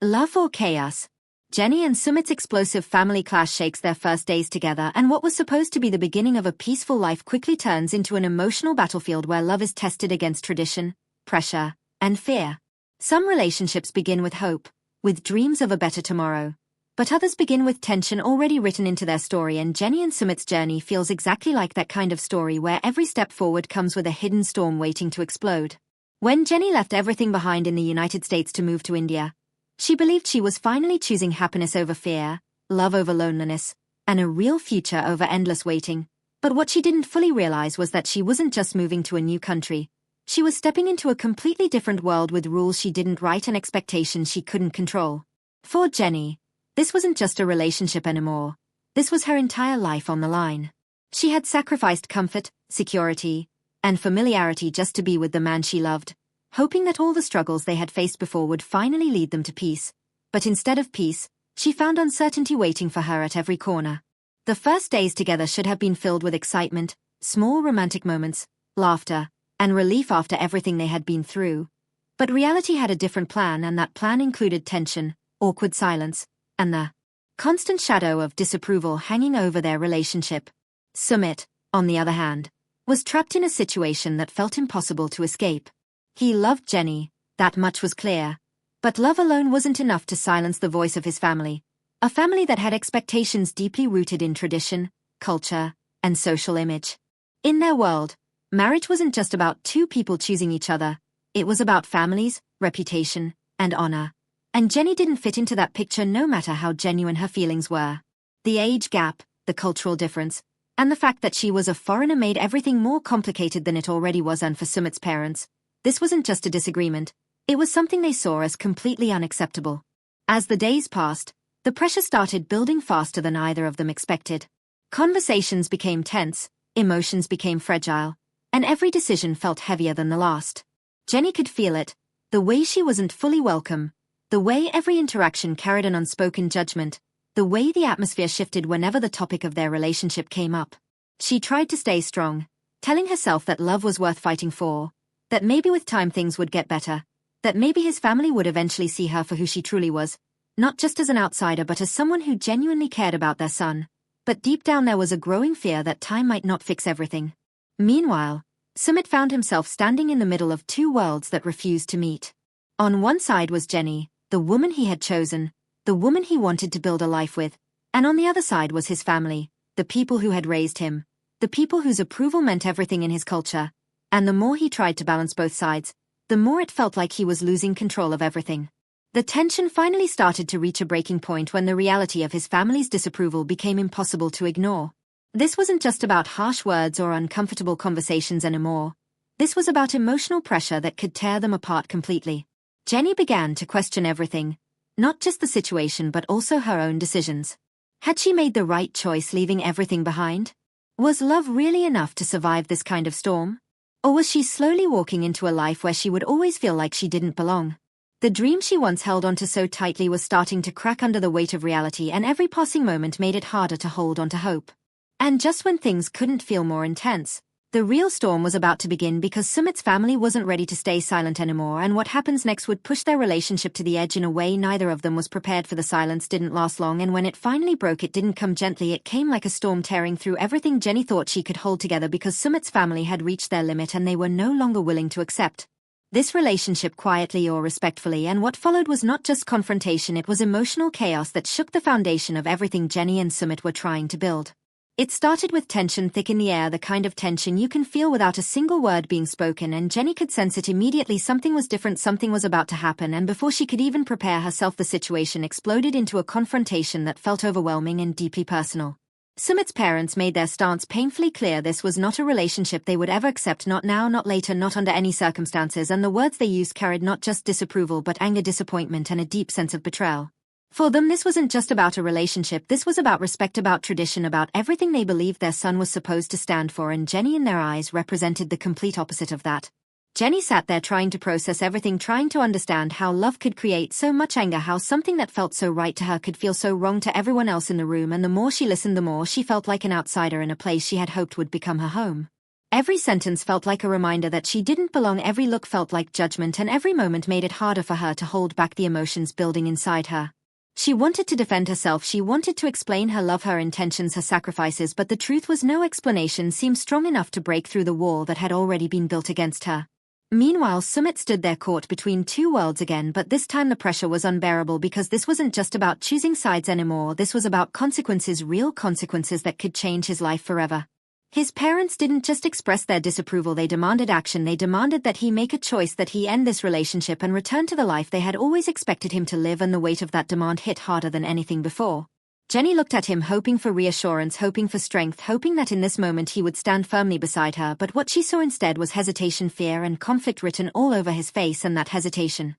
Love or chaos? Jenny and Sumit's explosive family clash shakes their first days together, and what was supposed to be the beginning of a peaceful life quickly turns into an emotional battlefield where love is tested against tradition, pressure, and fear. Some relationships begin with hope, with dreams of a better tomorrow. But others begin with tension already written into their story, and Jenny and Sumit's journey feels exactly like that kind of story where every step forward comes with a hidden storm waiting to explode. When Jenny left everything behind in the United States to move to India, she believed she was finally choosing happiness over fear, love over loneliness, and a real future over endless waiting. But what she didn't fully realize was that she wasn't just moving to a new country. She was stepping into a completely different world with rules she didn't write and expectations she couldn't control. For Jenny, this wasn't just a relationship anymore. This was her entire life on the line. She had sacrificed comfort, security, and familiarity just to be with the man she loved, hoping that all the struggles they had faced before would finally lead them to peace. But instead of peace, she found uncertainty waiting for her at every corner. The first days together should have been filled with excitement, small romantic moments, laughter, and relief after everything they had been through. But reality had a different plan, and that plan included tension, awkward silence, and the constant shadow of disapproval hanging over their relationship. Sumit, on the other hand, was trapped in a situation that felt impossible to escape. He loved Jenny, that much was clear. But love alone wasn't enough to silence the voice of his family, a family that had expectations deeply rooted in tradition, culture, and social image. In their world, marriage wasn't just about two people choosing each other, it was about families, reputation, and honor. And Jenny didn't fit into that picture no matter how genuine her feelings were. The age gap, the cultural difference, and the fact that she was a foreigner made everything more complicated than it already was. And for Sumit's parents, this wasn't just a disagreement, it was something they saw as completely unacceptable. As the days passed, the pressure started building faster than either of them expected. Conversations became tense, emotions became fragile, and every decision felt heavier than the last. Jenny could feel it, the way she wasn't fully welcome, the way every interaction carried an unspoken judgment, the way the atmosphere shifted whenever the topic of their relationship came up. She tried to stay strong, telling herself that love was worth fighting for, that maybe with time things would get better, that maybe his family would eventually see her for who she truly was, not just as an outsider but as someone who genuinely cared about their son. But deep down there was a growing fear that time might not fix everything. Meanwhile, Sumit found himself standing in the middle of two worlds that refused to meet. On one side was Jenny, the woman he had chosen, the woman he wanted to build a life with, and on the other side was his family, the people who had raised him, the people whose approval meant everything in his culture. And the more he tried to balance both sides, the more it felt like he was losing control of everything. The tension finally started to reach a breaking point when the reality of his family's disapproval became impossible to ignore. This wasn't just about harsh words or uncomfortable conversations anymore. This was about emotional pressure that could tear them apart completely. Jenny began to question everything, not just the situation but also her own decisions. Had she made the right choice leaving everything behind? Was love really enough to survive this kind of storm? Or was she slowly walking into a life where she would always feel like she didn't belong? The dream she once held onto so tightly was starting to crack under the weight of reality, and every passing moment made it harder to hold onto hope. And just when things couldn't feel more intense, the real storm was about to begin, because Sumit's family wasn't ready to stay silent anymore, and what happens next would push their relationship to the edge in a way neither of them was prepared for. The silence didn't last long, and when it finally broke, it didn't come gently. It came like a storm, tearing through everything Jenny thought she could hold together, because Sumit's family had reached their limit and they were no longer willing to accept this relationship quietly or respectfully. And what followed was not just confrontation, it was emotional chaos that shook the foundation of everything Jenny and Sumit were trying to build. It started with tension thick in the air, the kind of tension you can feel without a single word being spoken, and Jenny could sense it immediately. Something was different, something was about to happen, and before she could even prepare herself, the situation exploded into a confrontation that felt overwhelming and deeply personal. Sumit's parents made their stance painfully clear. This was not a relationship they would ever accept, not now, not later, not under any circumstances, and the words they used carried not just disapproval but anger, disappointment, and a deep sense of betrayal. For them, this wasn't just about a relationship, this was about respect, about tradition, about everything they believed their son was supposed to stand for, and Jenny, in their eyes, represented the complete opposite of that. Jenny sat there trying to process everything, trying to understand how love could create so much anger, how something that felt so right to her could feel so wrong to everyone else in the room, and the more she listened, the more she felt like an outsider in a place she had hoped would become her home. Every sentence felt like a reminder that she didn't belong, every look felt like judgment, and every moment made it harder for her to hold back the emotions building inside her. She wanted to defend herself, she wanted to explain her love, her intentions, her sacrifices, but the truth was no explanation seemed strong enough to break through the wall that had already been built against her. Meanwhile, Sumit stood there caught between two worlds again, but this time the pressure was unbearable because this wasn't just about choosing sides anymore, this was about consequences, real consequences that could change his life forever. His parents didn't just express their disapproval, they demanded action, they demanded that he make a choice, that he end this relationship and return to the life they had always expected him to live, and the weight of that demand hit harder than anything before. Jenny looked at him, hoping for reassurance, hoping for strength, hoping that in this moment he would stand firmly beside her, but what she saw instead was hesitation, fear, and conflict written all over his face, and that hesitation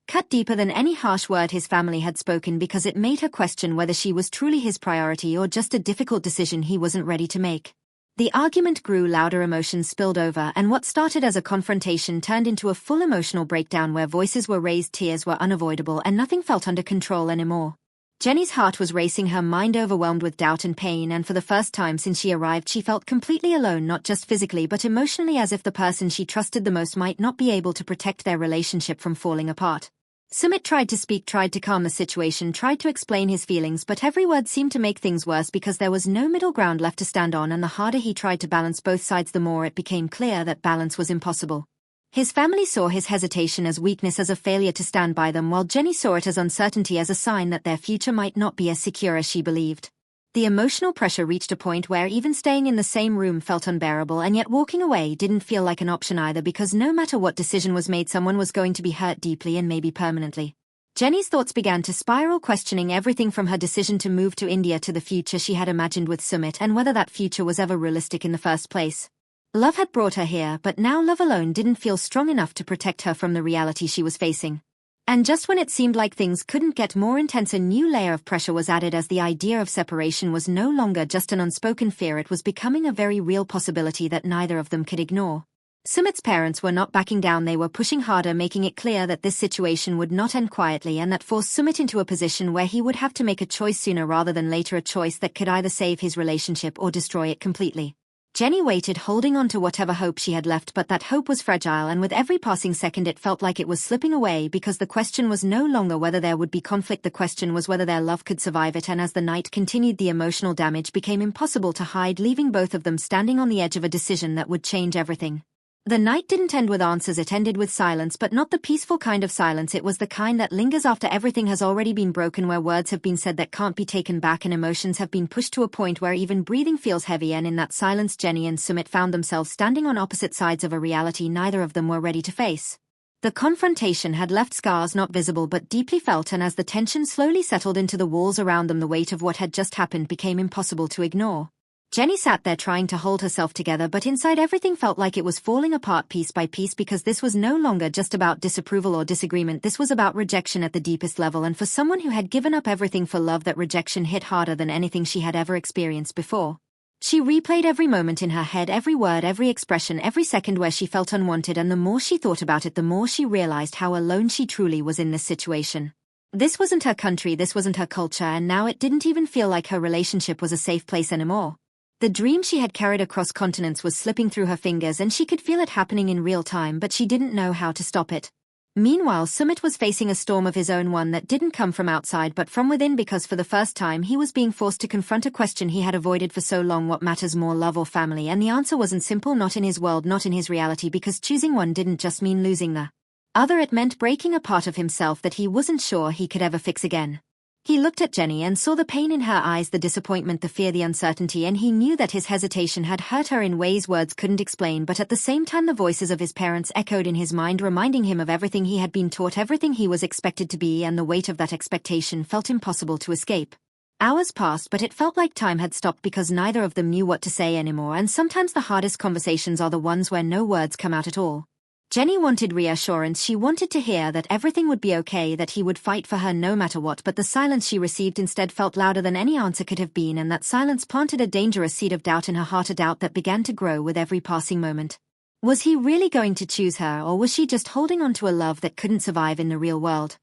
cut deeper than any harsh word his family had spoken because it made her question whether she was truly his priority or just a difficult decision he wasn't ready to make. The argument grew louder, emotions spilled over, and what started as a confrontation turned into a full emotional breakdown where voices were raised, tears were unavoidable, and nothing felt under control anymore. Jenny's heart was racing, her mind overwhelmed with doubt and pain, and for the first time since she arrived she felt completely alone, not just physically but emotionally, as if the person she trusted the most might not be able to protect their relationship from falling apart. Sumit tried to speak, tried to calm the situation, tried to explain his feelings, but every word seemed to make things worse because there was no middle ground left to stand on, and the harder he tried to balance both sides, the more it became clear that balance was impossible. His family saw his hesitation as weakness, as a failure to stand by them, while Jenny saw it as uncertainty, as a sign that their future might not be as secure as she believed. The emotional pressure reached a point where even staying in the same room felt unbearable, and yet walking away didn't feel like an option either, because no matter what decision was made, someone was going to be hurt deeply and maybe permanently. Jenny's thoughts began to spiral, questioning everything from her decision to move to India to the future she had imagined with Sumit, and whether that future was ever realistic in the first place. Love had brought her here, but now love alone didn't feel strong enough to protect her from the reality she was facing. And just when it seemed like things couldn't get more intense, a new layer of pressure was added, as the idea of separation was no longer just an unspoken fear, it was becoming a very real possibility that neither of them could ignore. Sumit's parents were not backing down, they were pushing harder, making it clear that this situation would not end quietly, and that forced Sumit into a position where he would have to make a choice sooner rather than later, a choice that could either save his relationship or destroy it completely. Jenny waited, holding on to whatever hope she had left, but that hope was fragile, and with every passing second it felt like it was slipping away, because the question was no longer whether there would be conflict, the question was whether their love could survive it. And as the night continued, the emotional damage became impossible to hide, leaving both of them standing on the edge of a decision that would change everything. The night didn't end with answers, it ended with silence, but not the peaceful kind of silence. It was the kind that lingers after everything has already been broken, where words have been said that can't be taken back and emotions have been pushed to a point where even breathing feels heavy. And in that silence, Jenny and Sumit found themselves standing on opposite sides of a reality neither of them were ready to face. The confrontation had left scars not visible but deeply felt, and as the tension slowly settled into the walls around them, the weight of what had just happened became impossible to ignore. Jenny sat there trying to hold herself together, but inside everything felt like it was falling apart piece by piece, because this was no longer just about disapproval or disagreement, this was about rejection at the deepest level, and for someone who had given up everything for love, that rejection hit harder than anything she had ever experienced before. She replayed every moment in her head, every word, every expression, every second where she felt unwanted, and the more she thought about it, the more she realized how alone she truly was in this situation. This wasn't her country, this wasn't her culture, and now it didn't even feel like her relationship was a safe place anymore. The dream she had carried across continents was slipping through her fingers, and she could feel it happening in real time, but she didn't know how to stop it. Meanwhile, Sumit was facing a storm of his own, one that didn't come from outside but from within, because for the first time he was being forced to confront a question he had avoided for so long: what matters more, love or family? And the answer wasn't simple, not in his world, not in his reality, because choosing one didn't just mean losing the other, it meant breaking a part of himself that he wasn't sure he could ever fix again. He looked at Jenny and saw the pain in her eyes, the disappointment, the fear, the uncertainty, and he knew that his hesitation had hurt her in ways words couldn't explain, but at the same time the voices of his parents echoed in his mind, reminding him of everything he had been taught, everything he was expected to be, and the weight of that expectation felt impossible to escape. Hours passed, but it felt like time had stopped, because neither of them knew what to say anymore, and sometimes the hardest conversations are the ones where no words come out at all. Jenny wanted reassurance, she wanted to hear that everything would be okay, that he would fight for her no matter what, but the silence she received instead felt louder than any answer could have been, and that silence planted a dangerous seed of doubt in her heart, a doubt that began to grow with every passing moment. Was he really going to choose her, or was she just holding on to a love that couldn't survive in the real world?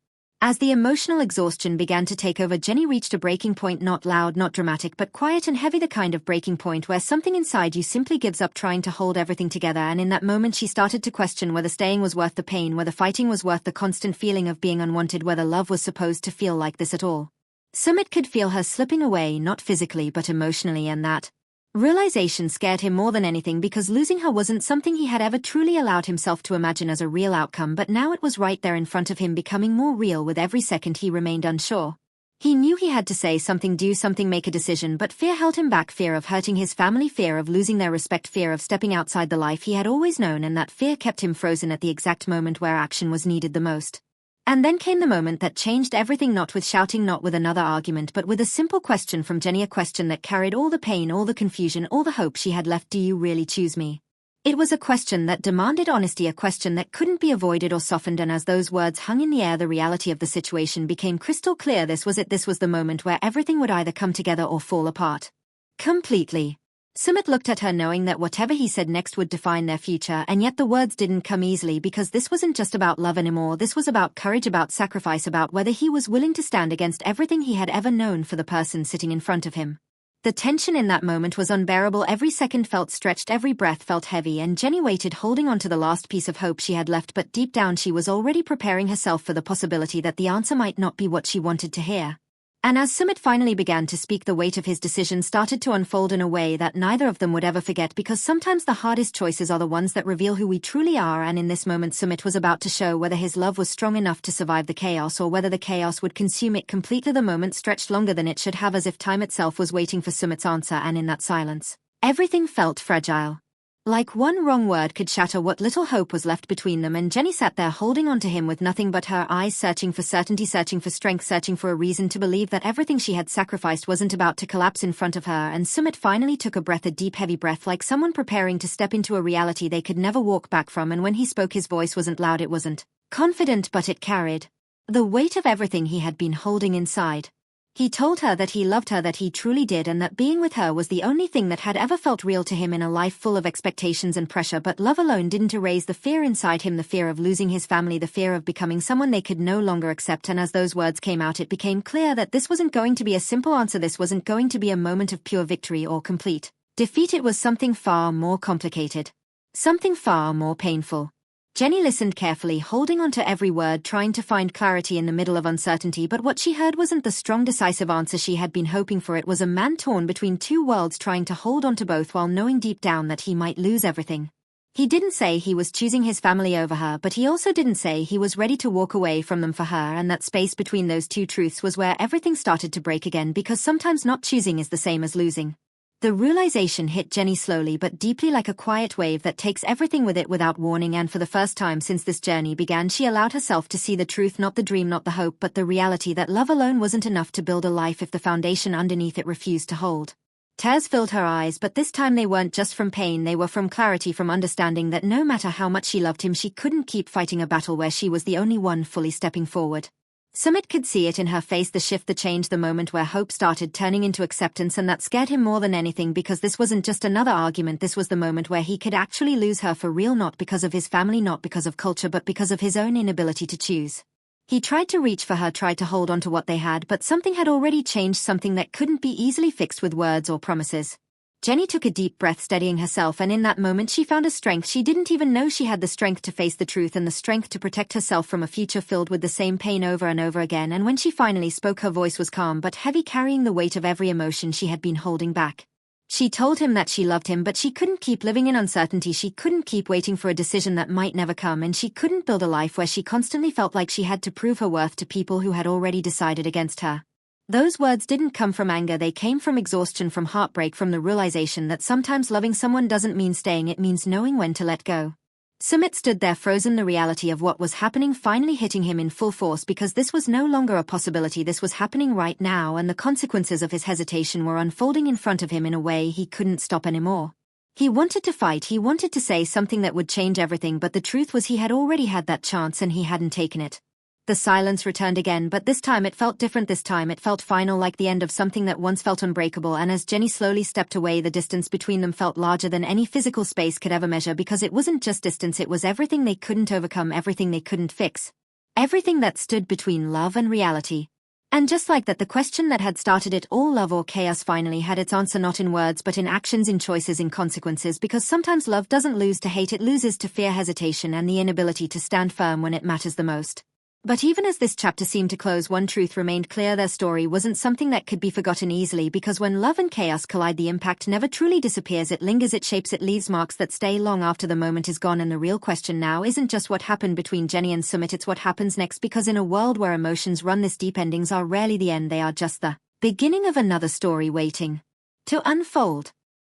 As the emotional exhaustion began to take over, Jenny reached a breaking point, not loud, not dramatic, but quiet and heavy, the kind of breaking point where something inside you simply gives up trying to hold everything together, and in that moment she started to question whether staying was worth the pain, whether fighting was worth the constant feeling of being unwanted, whether love was supposed to feel like this at all. Sumit could feel her slipping away, not physically but emotionally, and that realization scared him more than anything, because losing her wasn't something he had ever truly allowed himself to imagine as a real outcome, but now it was right there in front of him, becoming more real with every second he remained unsure. He knew he had to say something, do something, make a decision, but fear held him back, fear of hurting his family, fear of losing their respect, fear of stepping outside the life he had always known, and that fear kept him frozen at the exact moment where action was needed the most. And then came the moment that changed everything, not with shouting, not with another argument, but with a simple question from Jenny, a question that carried all the pain, all the confusion, all the hope she had left. Do you really choose me? It was a question that demanded honesty, a question that couldn't be avoided or softened, and as those words hung in the air, the reality of the situation became crystal clear. This was it. This was the moment where everything would either come together or fall apart. Completely. Sumit looked at her, knowing that whatever he said next would define their future, and yet the words didn't come easily, because this wasn't just about love anymore. This was about courage, about sacrifice, about whether he was willing to stand against everything he had ever known for the person sitting in front of him. The tension in that moment was unbearable. Every second felt stretched, every breath felt heavy, and Jenny waited, holding on to the last piece of hope she had left, but deep down she was already preparing herself for the possibility that the answer might not be what she wanted to hear. And as Sumit finally began to speak, the weight of his decision started to unfold in a way that neither of them would ever forget, because sometimes the hardest choices are the ones that reveal who we truly are, and in this moment Sumit was about to show whether his love was strong enough to survive the chaos, or whether the chaos would consume it completely. The moment stretched longer than it should have, as if time itself was waiting for Sumit's answer, and in that silence, everything felt fragile. Like one wrong word could shatter what little hope was left between them, and Jenny sat there holding on to him with nothing but her eyes, searching for certainty, searching for strength, searching for a reason to believe that everything she had sacrificed wasn't about to collapse in front of her. And Sumit finally took a breath, a deep heavy breath, like someone preparing to step into a reality they could never walk back from, and when he spoke his voice wasn't loud, it wasn't confident, but it carried the weight of everything he had been holding inside. He told her that he loved her, that he truly did, and that being with her was the only thing that had ever felt real to him in a life full of expectations and pressure. But love alone didn't erase the fear inside him, the fear of losing his family, the fear of becoming someone they could no longer accept. And as those words came out, it became clear that this wasn't going to be a simple answer. This wasn't going to be a moment of pure victory or complete defeat. It was something far more complicated, something far more painful. Jenny listened carefully, holding on to every word, trying to find clarity in the middle of uncertainty, but what she heard wasn't the strong, decisive answer she had been hoping for. It was a man torn between two worlds, trying to hold on to both while knowing deep down that he might lose everything. He didn't say he was choosing his family over her, but he also didn't say he was ready to walk away from them for her, and that space between those two truths was where everything started to break again, because sometimes not choosing is the same as losing. The realization hit Jenny slowly but deeply, like a quiet wave that takes everything with it without warning, and for the first time since this journey began, she allowed herself to see the truth, not the dream, not the hope, but the reality that love alone wasn't enough to build a life if the foundation underneath it refused to hold. Tears filled her eyes, but this time they weren't just from pain, they were from clarity, from understanding that no matter how much she loved him, she couldn't keep fighting a battle where she was the only one fully stepping forward. Sumit could see it in her face, the shift, the change, the moment where hope started turning into acceptance, and that scared him more than anything, because this wasn't just another argument. This was the moment where he could actually lose her for real, not because of his family, not because of culture, but because of his own inability to choose. He tried to reach for her, tried to hold on to what they had, but something had already changed, something that couldn't be easily fixed with words or promises. Jenny took a deep breath, steadying herself, and in that moment she found a strength she didn't even know she had, the strength to face the truth and the strength to protect herself from a future filled with the same pain over and over again. And when she finally spoke, her voice was calm but heavy, carrying the weight of every emotion she had been holding back. She told him that she loved him, but she couldn't keep living in uncertainty, she couldn't keep waiting for a decision that might never come, and she couldn't build a life where she constantly felt like she had to prove her worth to people who had already decided against her. Those words didn't come from anger, they came from exhaustion, from heartbreak, from the realization that sometimes loving someone doesn't mean staying, it means knowing when to let go. Sumit stood there frozen, the reality of what was happening finally hitting him in full force, because this was no longer a possibility, this was happening right now, and the consequences of his hesitation were unfolding in front of him in a way he couldn't stop anymore. He wanted to fight, he wanted to say something that would change everything, but the truth was he had already had that chance and he hadn't taken it. The silence returned again, but this time it felt different. This time it felt final, like the end of something that once felt unbreakable, and as Jenny slowly stepped away, the distance between them felt larger than any physical space could ever measure, because it wasn't just distance, it was everything they couldn't overcome, everything they couldn't fix. Everything that stood between love and reality. And just like that, the question that had started it all, love or chaos, finally had its answer, not in words but in actions, in choices, in consequences, because sometimes love doesn't lose to hate, it loses to fear, hesitation, and the inability to stand firm when it matters the most. But even as this chapter seemed to close, one truth remained clear: their story wasn't something that could be forgotten easily, because when love and chaos collide, the impact never truly disappears. It lingers, it shapes, it leaves marks that stay long after the moment is gone. And the real question now isn't just what happened between Jenny and Sumit, it's what happens next, because in a world where emotions run this deep, endings are rarely the end, they are just the beginning of another story waiting to unfold.